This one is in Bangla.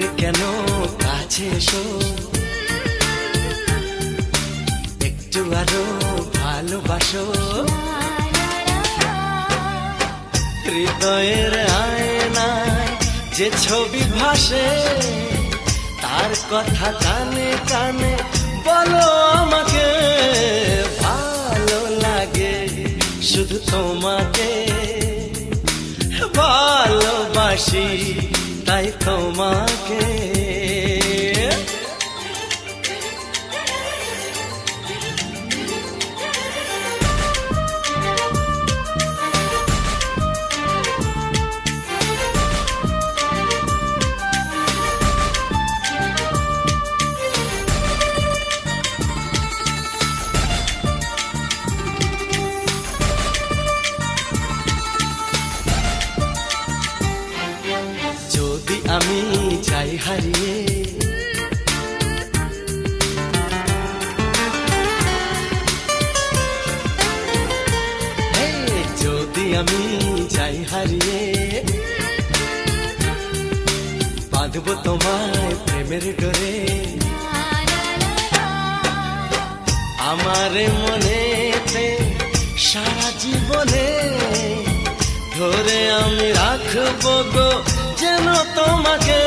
দূরে কেন কাছে এসো, একটু আরো ভালোবাসো। হৃদয়ের আয়নায় যে ছবি ভাসে, তার কথা কানে কানে বলো আমাকে। ভালো লাগে শুধু তোমাকে, ভালোবাসি তাই তোমাকে। যদি আমি যাই হারিয়ে, যদি আমি যাই হারিয়ে, বাঁধবো তোমায় প্রেমের ডোরে। আমার মনেতে সারা জীবনে ধরে আমি রাখবো গো যেন তোমাকে।